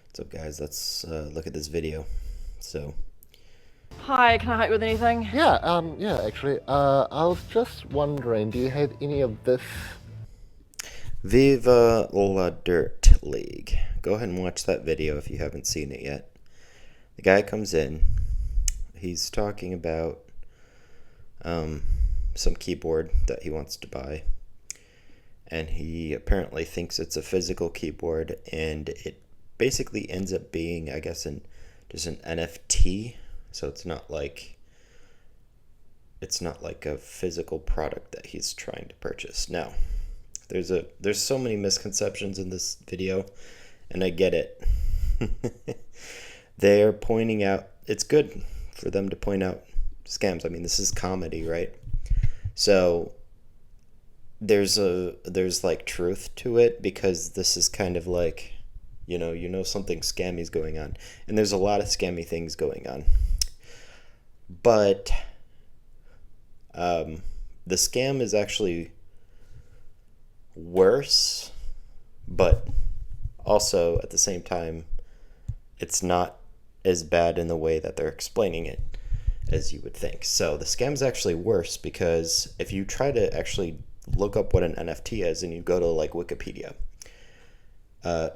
What's up, guys? Let's look at this video. So, Hi, can I help you with anything? I was just wondering, do you have any of this? Viva La Dirt League. Go ahead and watch that video if you haven't seen it yet. The guy comes in. He's talking about some keyboard that he wants to buy. And he apparently thinks it's a physical keyboard, and it basically ends up being, I guess, just an NFT. So it's not like a physical product that he's trying to purchase. Now, there's so many misconceptions in this video, and I get it. They're pointing out, it's good for them to point out scams. I mean, this is comedy, right? So there's like truth to it, because this is kind of like, something scammy's going on, and there's a lot of scammy things going on. But the scam is actually worse, but also at the same time, it's not as bad in the way that they're explaining it as you would think. So the scam's actually worse, because if you try to actually look up what an NFT is and you go to like Wikipedia,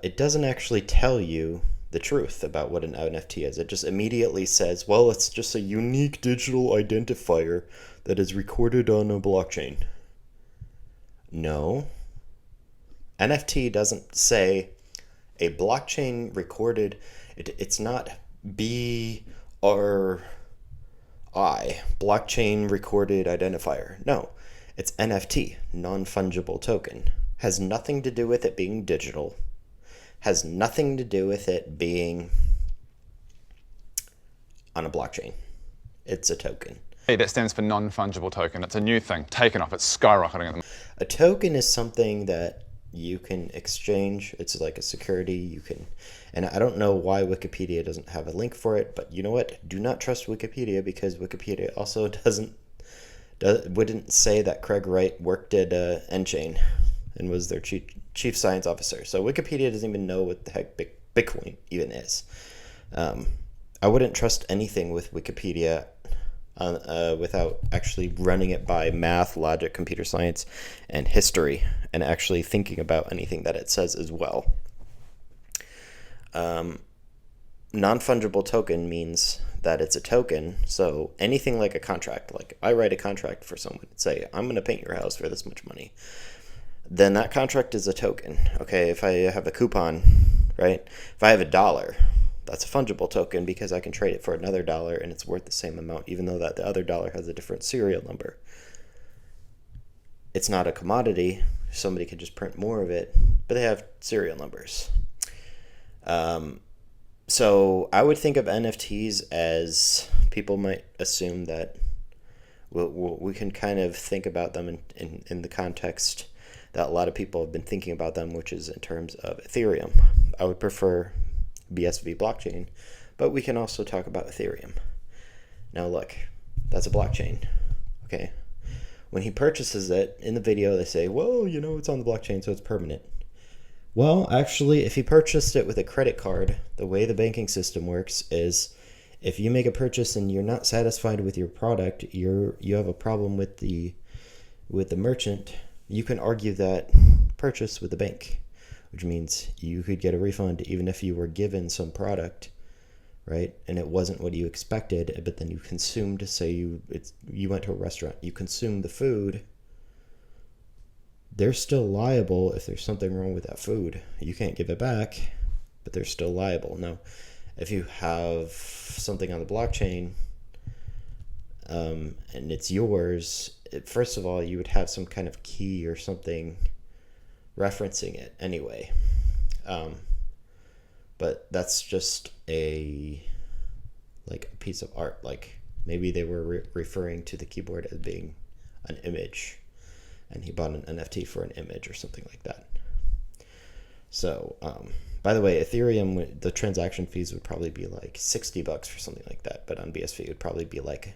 it doesn't actually tell you the truth about what an NFT is. It just immediately says, well, it's just a unique digital identifier that is recorded on a blockchain. No. NFT doesn't say a blockchain recorded. It's not BRI, blockchain recorded identifier. No, it's NFT, non-fungible token. Has nothing to do with it being digital. Has nothing to do with it being on a blockchain. It's a token. Hey, that stands for non-fungible token. It's a new thing, taken off. It's skyrocketing at the moment. A token is something that you can exchange. It's like a security. You can, and I don't know why Wikipedia doesn't have a link for it, but you know what? Do not trust Wikipedia, because Wikipedia also wouldn't say that Craig Wright worked at nChain and was their chief science officer. So Wikipedia doesn't even know what the heck Bitcoin even is. I wouldn't trust anything with Wikipedia without actually running it by math, logic, computer science, and history, and actually thinking about anything that it says as well. Non-fungible token means that it's a token, so anything like a contract, like I write a contract for someone and say, I'm going to paint your house for this much money, then that contract is a token. Okay, if I have a coupon, right? If I have $1, that's a fungible token, because I can trade it for another dollar and it's worth the same amount, even though that the other dollar has a different serial number. It's not a commodity. Somebody could just print more of it, but they have serial numbers. So I would think of NFTs as, people might assume that we can kind of think about them in the context that a lot of people have been thinking about them, which is in terms of Ethereum. I would prefer BSV blockchain, but we can also talk about Ethereum. Now look, that's a blockchain, okay? When he purchases it, in the video they say, well, it's on the blockchain, so it's permanent. Well, actually, if he purchased it with a credit card, the way the banking system works is, if you make a purchase and you're not satisfied with your product, you have a problem with the merchant, you can argue that purchase with the bank, which means you could get a refund even if you were given some product, right? And it wasn't what you expected, but then you consumed, say you went to a restaurant, you consumed the food. They're still liable if there's something wrong with that food. You can't give it back, but they're still liable. Now, if you have something on the blockchain, and it's yours, first of all, you would have some kind of key or something referencing it anyway. But that's just a piece of art. Like, maybe they were referring to the keyboard as being an image, and he bought an NFT for an image or something like that. So, by the way, Ethereum, the transaction fees would probably be like $60 for something like that, but on BSV it would probably be like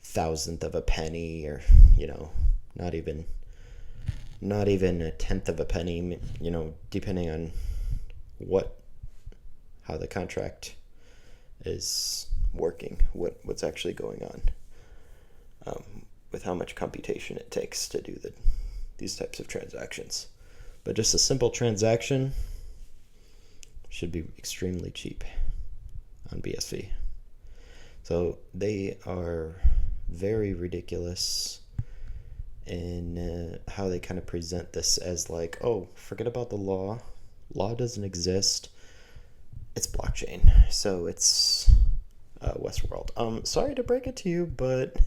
thousandth of a penny, or not even a tenth of a penny, depending on what how the contract is working, what's actually going on, with how much computation it takes to do these types of transactions. But just a simple transaction should be extremely cheap on BSV. So they are very ridiculous in how they kind of present this as like, oh, forget about the law. Law doesn't exist. It's blockchain. So it's Westworld. Sorry to break it to you, but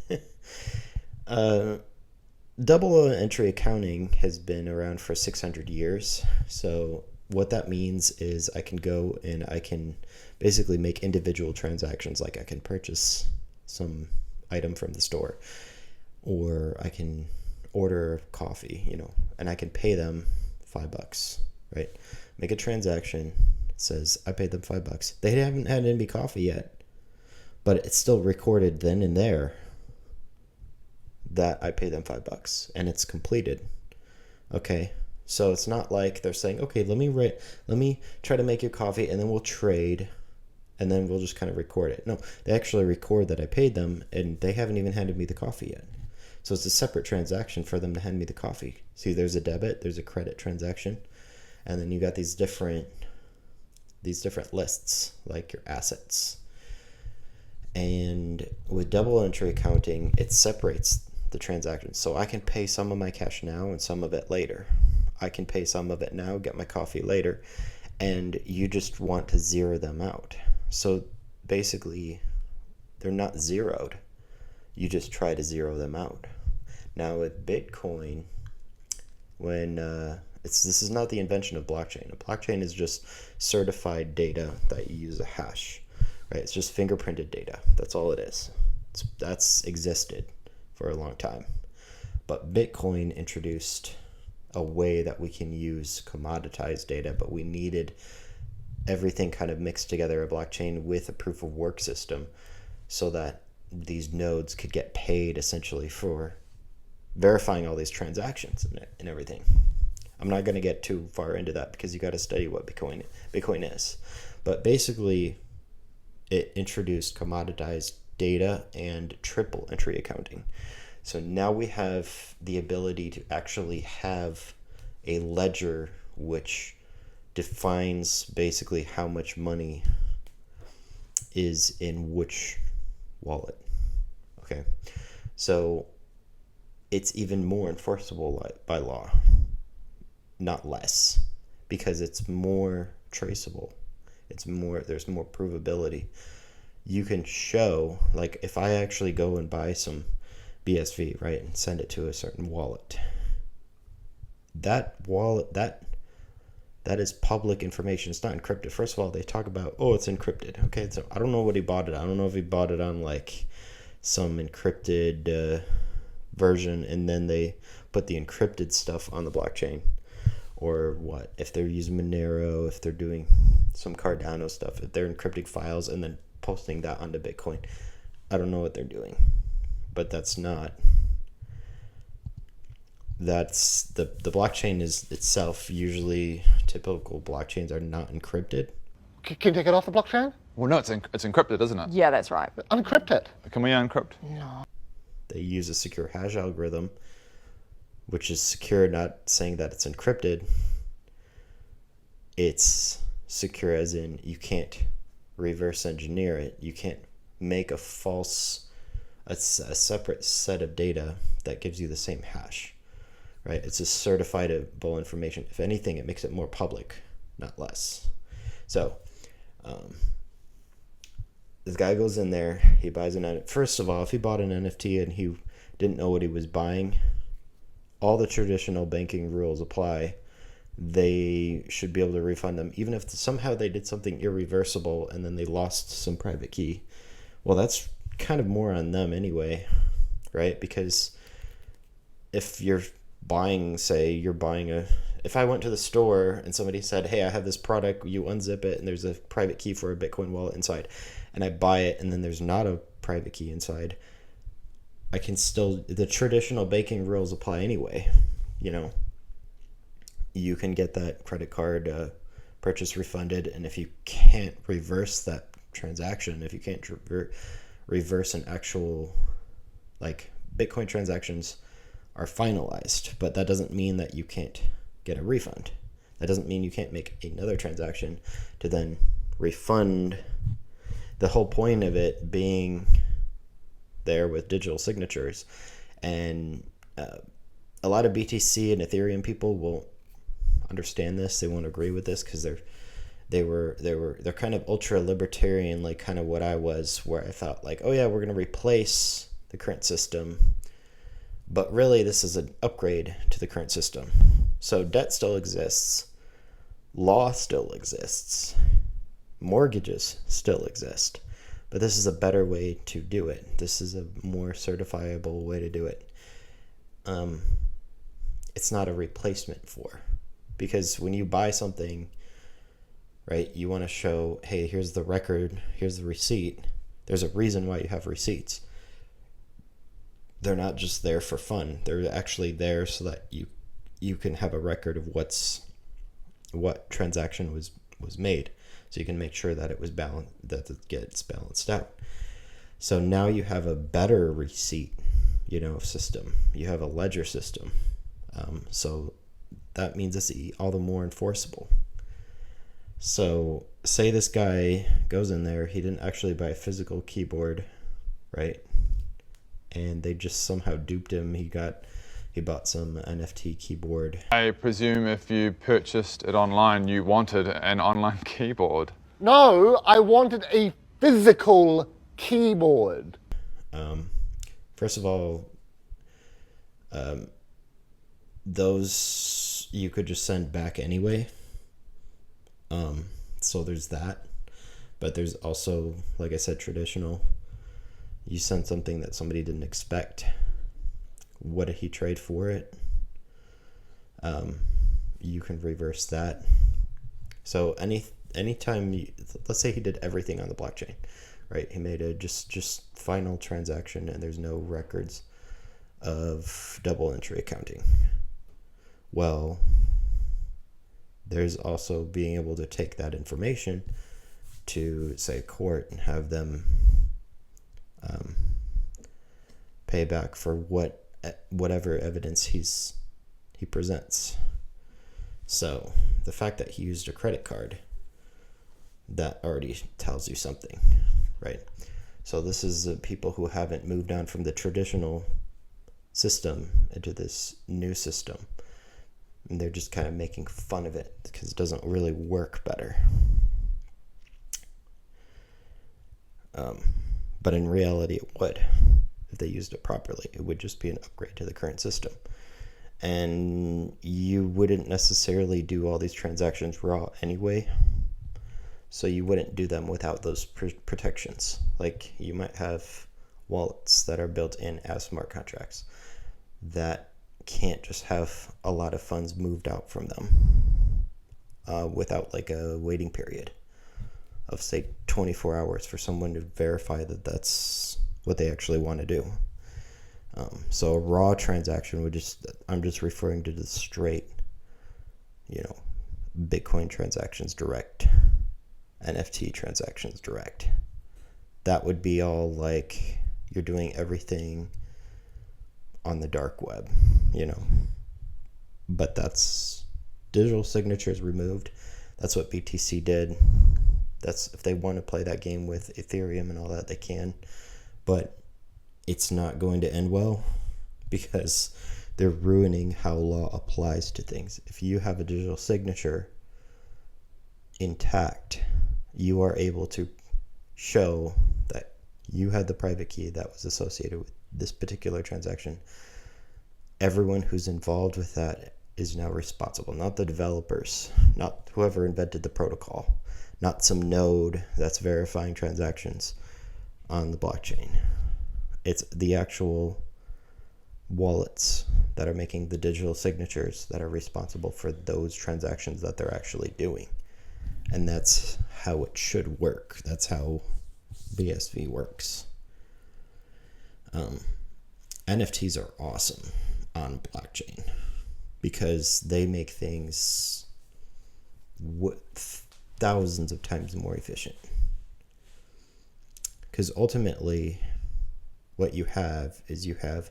double entry accounting has been around for 600 years. So what that means is I can go and I can basically make individual transactions. Like I can purchase some item from the store, or I can order coffee, and I can pay them $5, right? Make a transaction. It says I paid them $5. They haven't had any coffee yet, but it's still recorded then and there that I paid them $5 and it's completed. Okay. So it's not like they're saying, okay, let me try to make your coffee and then we'll trade and then we'll just kind of record it. No, they actually record that I paid them and they haven't even handed me the coffee yet. So it's a separate transaction for them to hand me the coffee. See, there's a debit, there's a credit transaction, and then you got these different lists, like your assets. And with double entry accounting, it separates the transactions. So I can pay some of my cash now and some of it later. I can pay some of it now, get my coffee later, and you just want to zero them out. So basically, they're not zeroed. You just try to zero them out. Now with Bitcoin, this is not the invention of blockchain. A blockchain is just certified data that you use a hash, right? It's just fingerprinted data. That's all it is. That's existed for a long time. But Bitcoin introduced a way that we can use commoditized data, but we needed everything kind of mixed together, a blockchain with a proof of work system, so that these nodes could get paid essentially for verifying all these transactions and everything. I'm not going to get too far into that because you got to study what Bitcoin is. But basically, it introduced commoditized data and triple entry accounting. So now we have the ability to actually have a ledger which defines basically how much money is in which wallet. Okay, so it's even more enforceable by law, not less, because it's more traceable. There's more provability. You can show, like if I actually go and buy some BSV, right, and send it to a certain wallet, that is public information. It's not encrypted. First of all, they talk about, it's encrypted. Okay, so I don't know what he bought it on. I don't know if he bought it on like some encrypted version, and then they put the encrypted stuff on the blockchain, or what, if they're using Monero, if they're doing some Cardano stuff, if they're encrypting files and then posting that onto Bitcoin. I don't know what they're doing, but the blockchain is itself, usually typical blockchains are not encrypted. Can you take it off the blockchain? Well, no, it's encrypted, isn't it? Yeah, that's right. Unencrypt it. Can we unencrypt? No. They use a secure hash algorithm, which is secure, not saying that it's encrypted. It's secure as in you can't reverse engineer it. You can't make a separate set of data that gives you the same hash, right? It's just certifiable information. If anything, it makes it more public, not less. So this guy goes in there, he buys first of all, if he bought an NFT and he didn't know what he was buying, all the traditional banking rules apply. They should be able to refund them, even if somehow they did something irreversible and then they lost some private key. Well, that's kind of more on them anyway, right? Because if you're buying, if I went to the store and somebody said, hey, I have this product, you unzip it and there's a private key for a Bitcoin wallet inside, and I buy it and then there's not a private key inside, I can still, the traditional banking rules apply anyway. You can get that credit card purchase refunded, and if you can't reverse that transaction, if you can't reverse an actual, like, Bitcoin transactions are finalized, but that doesn't mean that you can't get a refund. That doesn't mean you can't make another transaction to then refund. The whole point of it being there with digital signatures, and a lot of BTC and Ethereum people won't understand this. They won't agree with this because they're kind of ultra libertarian, like kind of what I was, where I thought like, oh yeah, we're going to replace the current system, but really this is an upgrade to the current system. So debt still exists, law still exists, mortgages still exist, but this is a better way to do it. This is a more certifiable way to do it. It's not a replacement for, because when you buy something, right, you want to show, hey, here's the record, here's the receipt. There's a reason why you have receipts. They're not just there for fun. They're actually there so that you can have a record of what transaction was made, so you can make sure that it was balanced, that it gets balanced out. So now you have a better receipt, system. You have a ledger system. So that means it's all the more enforceable. So say this guy goes in there, he didn't actually buy a physical keyboard, right? And they just somehow duped him. He bought some NFT keyboard. I presume if you purchased it online, you wanted an online keyboard. No, I wanted a physical keyboard. First of all, those you could just send back anyway. So there's that. But there's also, like I said, traditional. You send something that somebody didn't expect. What did he trade for it? You can reverse that. So anytime let's say he did everything on the blockchain, right? He made a just final transaction and there's no records of double entry accounting. Well, there's also being able to take that information to, say, court and have them pay back for whatever evidence he presents. So the fact that he used a credit card, that already tells you something, right? So this is people who haven't moved on from the traditional system into this new system. And they're just kind of making fun of it because it doesn't really work better. But in reality, it would. If they used it properly, it would just be an upgrade to the current system. And you wouldn't necessarily do all these transactions raw anyway. So you wouldn't do them without those protections. Like you might have wallets that are built in as smart contracts that can't just have a lot of funds moved out from them without like a waiting period of, say, 24 hours for someone to verify that that's what they actually want to do. So a raw transaction would I'm just referring to the straight, Bitcoin transactions direct, NFT transactions direct. That would be all like you're doing everything on the dark web, but that's digital signatures removed. That's what BTC did. That's, if they want to play that game with Ethereum and all that, they can, but it's not going to end well because they're ruining how law applies to things. If you have a digital signature intact, you are able to show that you had the private key that was associated with this particular transaction. Everyone who's involved with that is now responsible, not the developers, not whoever invented the protocol, not some node that's verifying transactions on the blockchain. It's the actual wallets that are making the digital signatures that are responsible for those transactions that they're actually doing. And that's how it should work. That's how BSV works. NFTs are awesome on blockchain because they make things thousands of times more efficient. Because ultimately, what you have is you have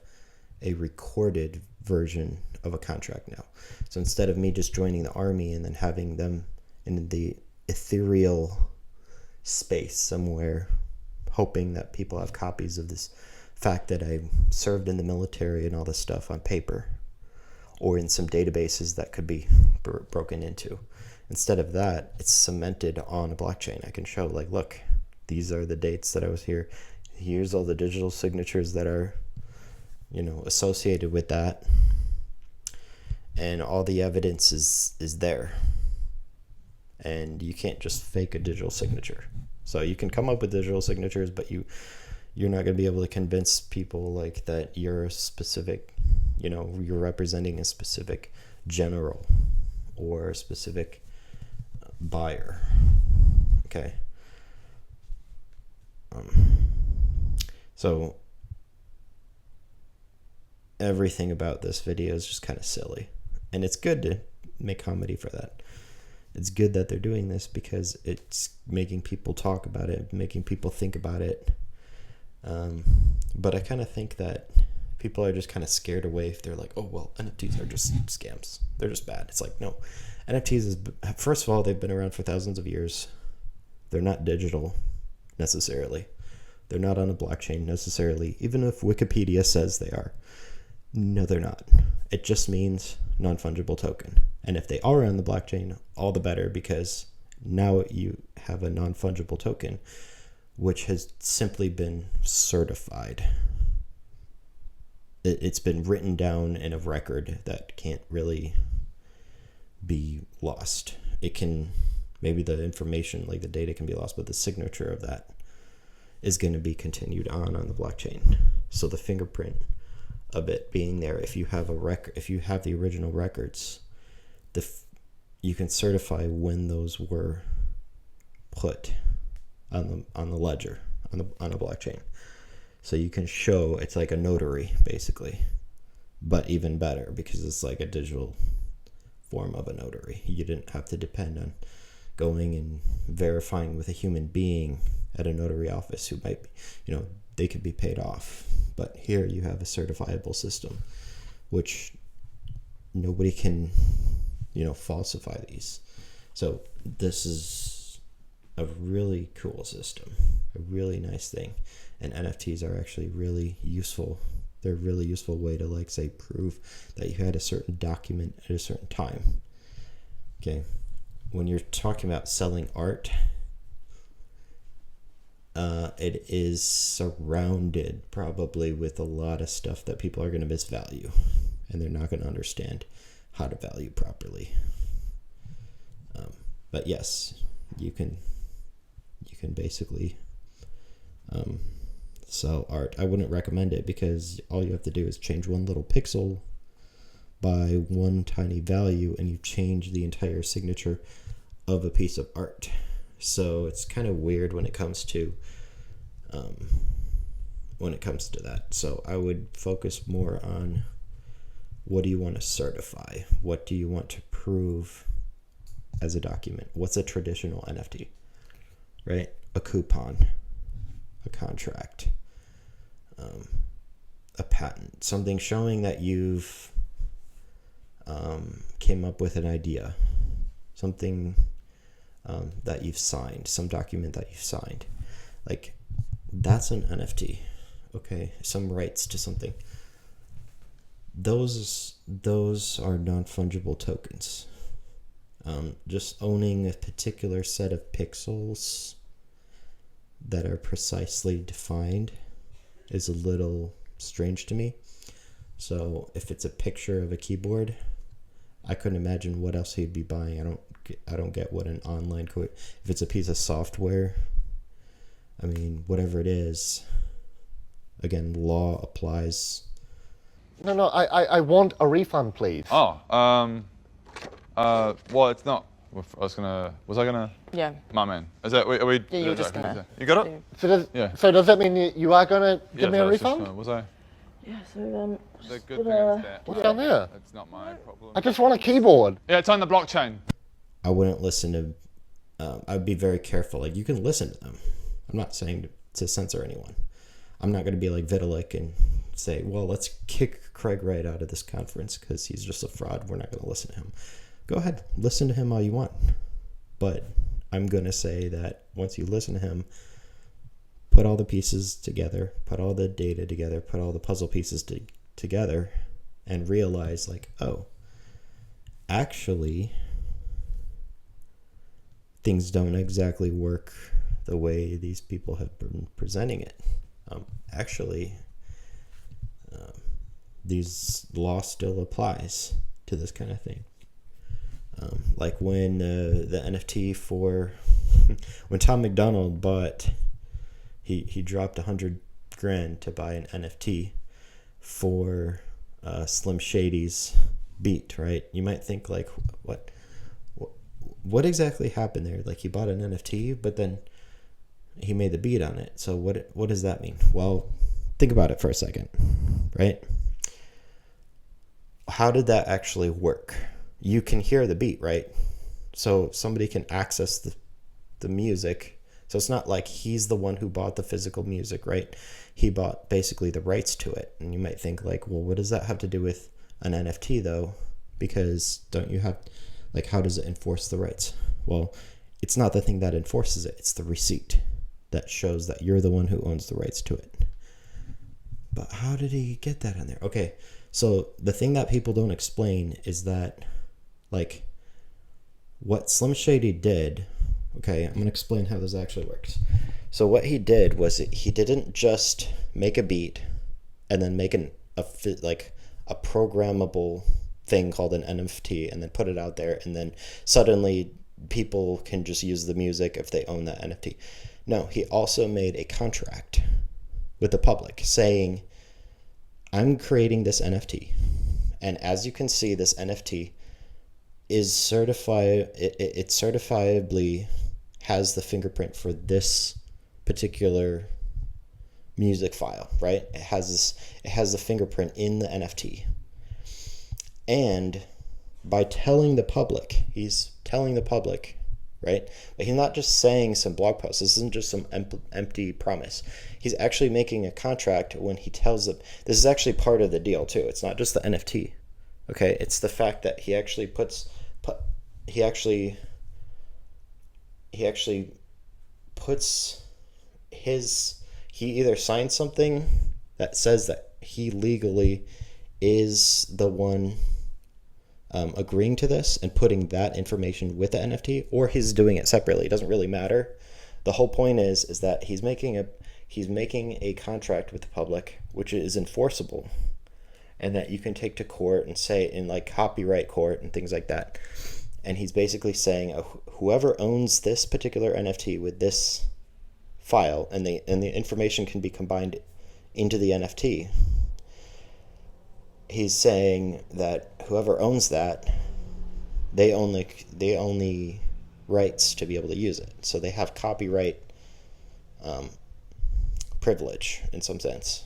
a recorded version of a contract now. So instead of me just joining the army and then having them in the ethereal space somewhere, hoping that people have copies of this fact that I served in the military and all this stuff on paper, or in some databases that could be broken into. Instead of that, it's cemented on a blockchain. I can show, like, look, these are the dates that I was here. Here's all the digital signatures that are, associated with that. And all the evidence is there. And you can't just fake a digital signature. So you can come up with digital signatures, but you're not going to be able to convince people like that you're a specific, you're representing a specific general or a specific buyer. Okay. So everything about this video is just kind of silly, and it's good to make comedy for that. It's good that they're doing this because it's making people talk about it, making people think about it. But I kind of think that people are just kind of scared away if they're like, oh, well, NFTs are just scams. They're just bad. It's like, no. NFTs is, first of all, they've been around for thousands of years. They're not digital necessarily. They're not on a blockchain necessarily, even if Wikipedia says they are. No, they're not. It just means non-fungible token. And if they are on the blockchain, all the better, because now you have a non-fungible token, which has simply been certified. It's been written down in a record that can't really be lost. It can, maybe the information, like the data can be lost, but the signature of that is going to be continued on the blockchain. So the fingerprint of it being there, if you have a record, if you have the original records, you can certify when those were put on the ledger, on a blockchain. So you can show, it's like a notary basically, but even better because it's like a digital form of a notary. You didn't have to depend on going and verifying with a human being at a notary office who might be, they could be paid off. But here you have a certifiable system, which nobody can, falsify these. So this is a really cool system, a really nice thing. And NFTs are actually really useful. They're a really useful way to, like, say, prove that you had a certain document at a certain time. Okay. When you're talking about selling art, it is surrounded probably with a lot of stuff that people are going to misvalue, and they're not going to understand how to value properly. But yes, you can basically sell art. I wouldn't recommend it because all you have to do is change one little pixel by one tiny value, and you change the entire signature of a piece of art. So it's kind of weird when it comes to that. So I would focus more on, what do you want to certify? What do you want to prove as a document? What's a traditional NFT, right? A coupon, a contract, a patent, something showing that you've came up with an idea, something that you've signed, some document that you've signed. Like, that's an NFT, okay? Some rights to something. Those are non-fungible tokens. Just owning a particular set of pixels that are precisely defined is a little strange to me. So if it's a picture of a keyboard, I couldn't imagine what else he'd be buying. I don't get what an online code. If it's a piece of software, I mean, whatever it is, again, law applies. No, I want a refund, please. Oh, well, it's not. Was I gonna? Yeah. My man. Is that? Are we? Yeah, you were just gonna. You got it? So does that mean you are gonna give me a I was just refund? gonna- was I? Yeah, so, The good thing is that What's down there? it's not my problem. I just want a keyboard. Yeah, it's on the blockchain. I wouldn't listen to. I'd be very careful. Like, you can listen to them. I'm not saying to censor anyone. I'm not going to be like Vitalik and say, well, let's kick Craig Wright out of this conference because he's just a fraud. We're not going to listen to him. Go ahead, listen to him all you want. But I'm going to say that once you listen to him, put all the pieces together, put all the data together, put all the puzzle pieces together, and realize, like, oh, actually, things don't exactly work the way these people have been presenting it. Actually, these law still applies to this kind of thing. Like when the NFT for when Tom McDonald bought, he dropped $100,000 to buy an NFT for Slim Shady's beat, right? You might think, like, what exactly happened there? Like, he bought an NFT, but then he made the beat on it. So what does that mean? Well, think about it for a second, right? How did that actually work? You can hear the beat, right? So somebody can access the music. So it's not like he's the one who bought the physical music, right? He bought basically the rights to it. And you might think, like, well, what does that have to do with an NFT though? Because don't you have, like, how does it enforce the rights? Well, it's not the thing that enforces it. It's the receipt that shows that you're the one who owns the rights to it. But how did he get that in there? Okay, so the thing that people don't explain is that, like, what Slim Shady did, okay, I'm going to explain how this actually works. So what he did was he didn't just make a beat and then make a programmable thing called an NFT and then put it out there, and then suddenly people can just use the music if they own that NFT. No, he also made a contract with the public saying, I'm creating this NFT, and as you can see, this NFT is certified. It certifiably has the fingerprint for this particular music file, right? It has the fingerprint in the NFT. And by telling the public, he's telling the public, right? But he's not just saying some blog post. This isn't just some empty promise. He's actually making a contract when he tells them. This is actually part of the deal too. It's not just the NFT, okay? It's the fact that he actually he either signs something that says that he legally is the one agreeing to this and putting that information with the NFT, or he's doing it separately. It doesn't really matter. The whole point is that he's making a contract with the public, which is enforceable, and that you can take to court and say in, like, copyright court and things like that. And he's basically saying, whoever owns this particular NFT with this file, and the information can be combined into the NFT. He's saying that whoever owns that, they own the rights to be able to use it. So they have copyright privilege in some sense.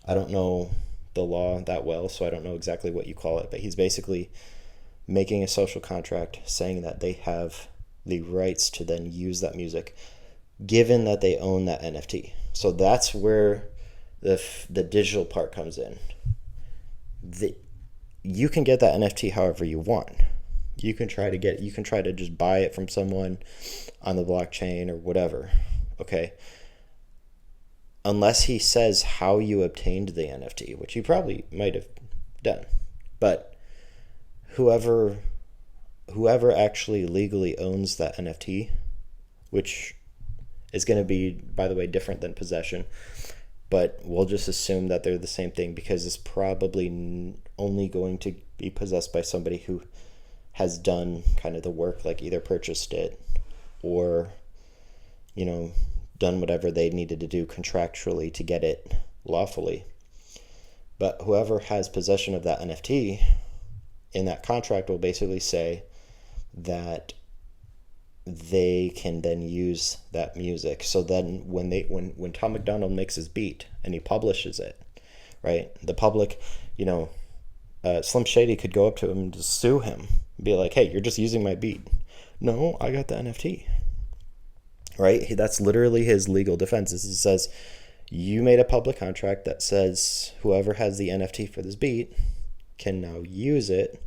I don't know the law that well, so I don't know exactly what you call it, but he's basically making a social contract saying that they have the rights to then use that music, given that they own that NFT. So that's where the digital part comes in. You can get that NFT however you want. You can try to just buy it from someone on the blockchain or whatever, okay? Unless he says how you obtained the NFT, which he probably might have done. But whoever actually legally owns that NFT, which is going to be, by the way, different than possession, but we'll just assume that they're the same thing because it's probably only going to be possessed by somebody who has done kind of the work, like either purchased it or, done whatever they needed to do contractually to get it lawfully. But whoever has possession of that NFT in that contract will basically say that they can then use that music. So then when Tom McDonald makes his beat and he publishes it, right, the public, Slim Shady could go up to him and just sue him and be like, hey, you're just using my beat. no, I got the NFT. Right? That's literally his legal defense. He says, you made a public contract that says whoever has the NFT for this beat can now use it,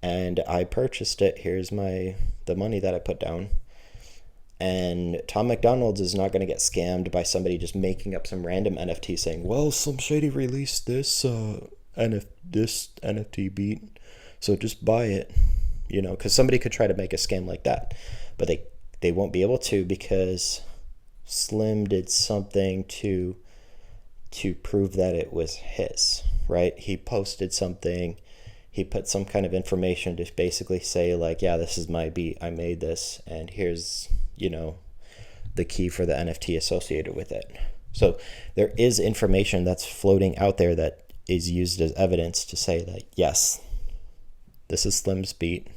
and I purchased it. Here's the money that I put down. And Tom McDonald's is not going to get scammed by somebody just making up some random NFT saying, well, some shady released this NFT beat, so just buy it. Because somebody could try to make a scam like that, but they won't be able to, because Slim did something to prove that it was his, right? He posted something, he put some kind of information to basically say like, yeah, this is my beat, I made this, and here's, the key for the NFT associated with it. So there is information that's floating out there that is used as evidence to say that, yes, this is Slim's beat.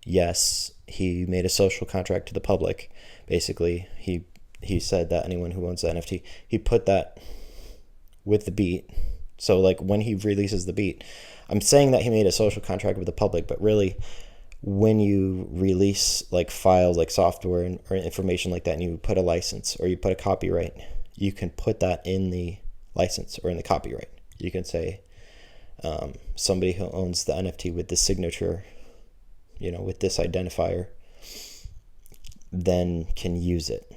Yes, he made a social contract to the public. Basically, he said that anyone who owns the NFT, he put that with the beat. So like when he releases the beat, I'm saying that he made a social contract with the public, but really when you release like files like software or information like that, and you put a license or you put a copyright, you can put that in the license or in the copyright. You can say somebody who owns the NFT with this signature, with this identifier, then can use it.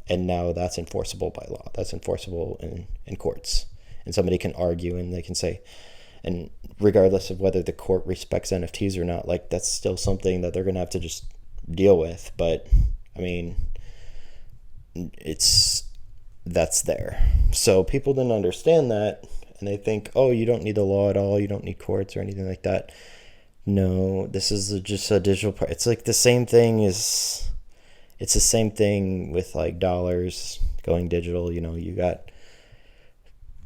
And now that's enforceable by law. That's enforceable in courts. And somebody can argue and they can say, and regardless of whether the court respects NFTs or not, like that's still something that they're going to have to just deal with. But I mean, that's there. So people didn't understand that, and they think, oh, you don't need the law at all. You don't need courts or anything like that. No, this is just a digital part. It's like the same thing it's the same thing with like dollars going digital. You got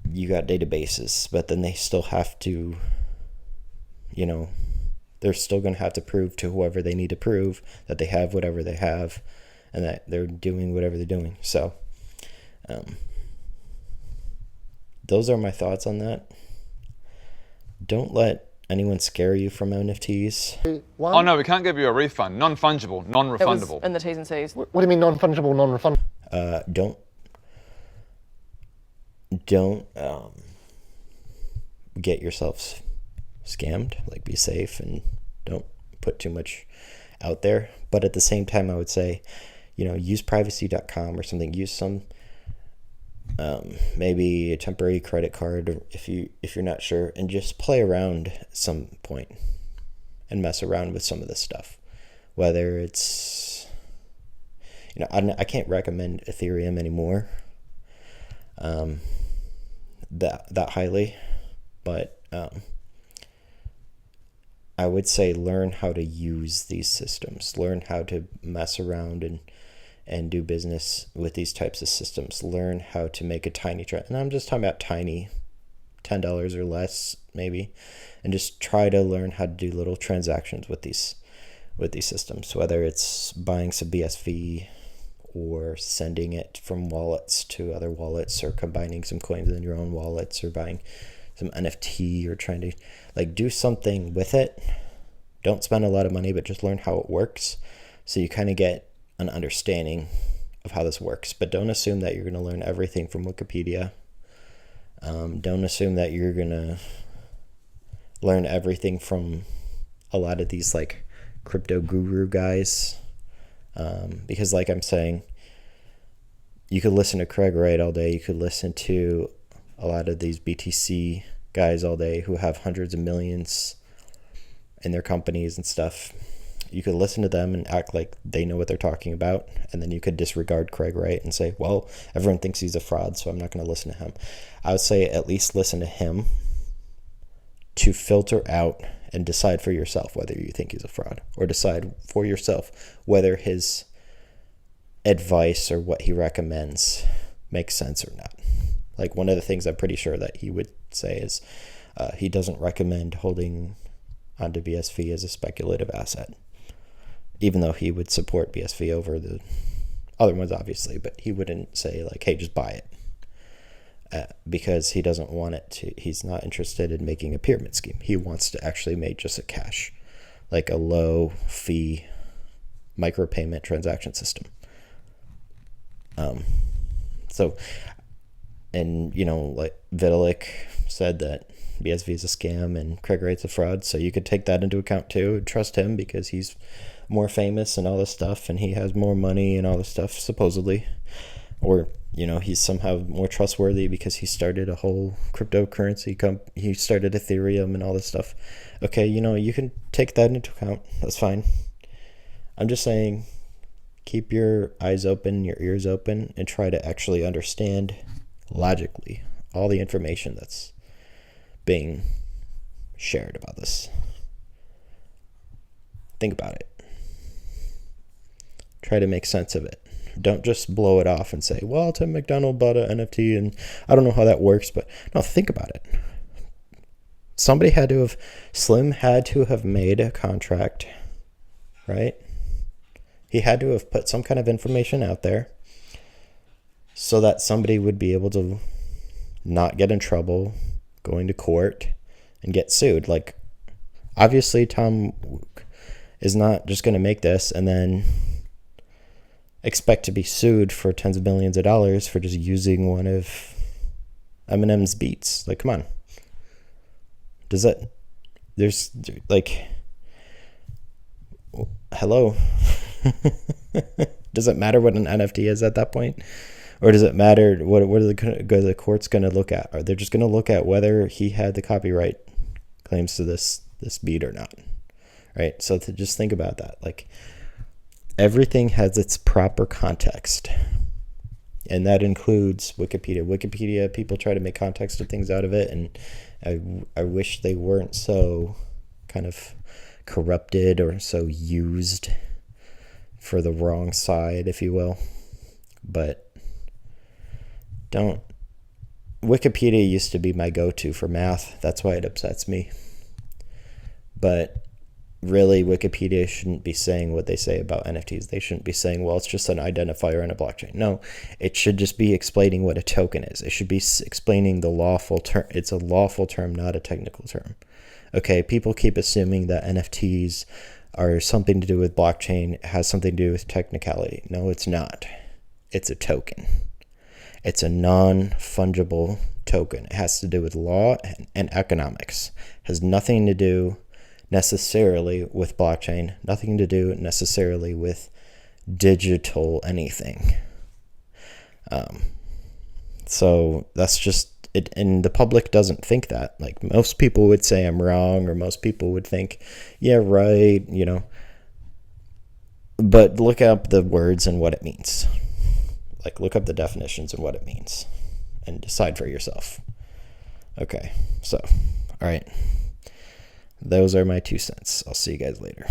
databases, but then they still have to, they're still going to have to prove to whoever they need to prove that they have whatever they have and that they're doing whatever they're doing. So those are my thoughts on that. Don't let anyone scare you from NFTs. Oh no, we can't give you a refund. Non-fungible, non-refundable. It was in the T's and C's. What do you mean non-fungible, non-refundable? Don't get yourself scammed. Like, be safe and don't put too much out there. But at the same time, I would say, use privacy.com or something. Use some maybe a temporary credit card if you're not sure, and just play around at some point and mess around with some of this stuff. Whether it's, I can't recommend Ethereum anymore that highly, but I would say learn how to use these systems, learn how to mess around and do business with these types of systems, learn how to make a tiny and I'm just talking about tiny, $10 or less maybe, and just try to learn how to do little transactions with these systems, whether it's buying some BSV or sending it from wallets to other wallets, or combining some coins in your own wallets, or buying some NFT, or trying to do something with it. Don't spend a lot of money, but just learn how it works, so you kind of get an understanding of how this works. But don't assume that you're going to learn everything from Wikipedia. Don't assume that you're going to learn everything from a lot of these crypto guru guys. Because like I'm saying, you could listen to Craig Wright all day. You could listen to a lot of these BTC guys all day who have hundreds of millions in their companies and stuff. You could listen to them and act like they know what they're talking about, and then you could disregard Craig Wright and say, well, everyone thinks he's a fraud, so I'm not going to listen to him. I would say at least listen to him to filter out and decide for yourself whether you think he's a fraud, or decide for yourself whether his advice or what he recommends makes sense or not. One of the things I'm pretty sure that he would say is he doesn't recommend holding onto BSV as a speculative asset, even though he would support BSV over the other ones, obviously, but he wouldn't say hey, just buy it. Because he doesn't want it to, he's not interested in making a pyramid scheme. He wants to actually make just a cash, a low fee micropayment transaction system. So, and like Vitalik said that BSV is a scam and Craig Wright's a fraud, so you could take that into account too. Trust him because he's more famous and all this stuff, and he has more money and all this stuff, supposedly. Or, he's somehow more trustworthy because he started a whole cryptocurrency he started Ethereum and all this stuff. Okay, you can take that into account. That's fine. I'm just saying, keep your eyes open, your ears open, and try to actually understand logically all the information that's being shared about this. Think about it. Try to make sense of it. Don't just blow it off and say, well, Tim McDonald bought an NFT and I don't know how that works, but no, think about it. Slim had to have made a contract, right? He had to have put some kind of information out there so that somebody would be able to not get in trouble going to court and get sued. Like, obviously Tom is not just going to make this and then expect to be sued for tens of millions of dollars for just using one of Eminem's beats. Like, come on. Hello. Does it matter what an NFT is at that point? Or does it matter what are the courts going to look at? Are they just going to look at whether he had the copyright claims to this beat or not? Right? So to just think about that. Like, everything has its proper context. And that includes Wikipedia. Wikipedia, people try to make context of things out of it, and I wish they weren't so kind of corrupted or so used for the wrong side, if you will. But Wikipedia used to be my go-to for math. That's why it upsets me. But really, Wikipedia shouldn't be saying what they say about NFTs. They shouldn't be saying, well, it's just an identifier in a blockchain. No, it should just be explaining what a token is. It should be explaining the lawful term. It's a lawful term, not a technical term. Okay, people keep assuming that NFTs are something to do with blockchain, it has something to do with technicality. No, it's not. It's a token. It's a non-fungible token. It has to do with law and economics. It has nothing to do necessarily with blockchain, nothing to do necessarily with digital anything. So that's just it, and the public doesn't think that. Like, most people would say I'm wrong, or most people would think, yeah, right, but look up the words and what it means. Like, look up the definitions and what it means and decide for yourself. Okay, so, all right. Those are my 2 cents. I'll see you guys later.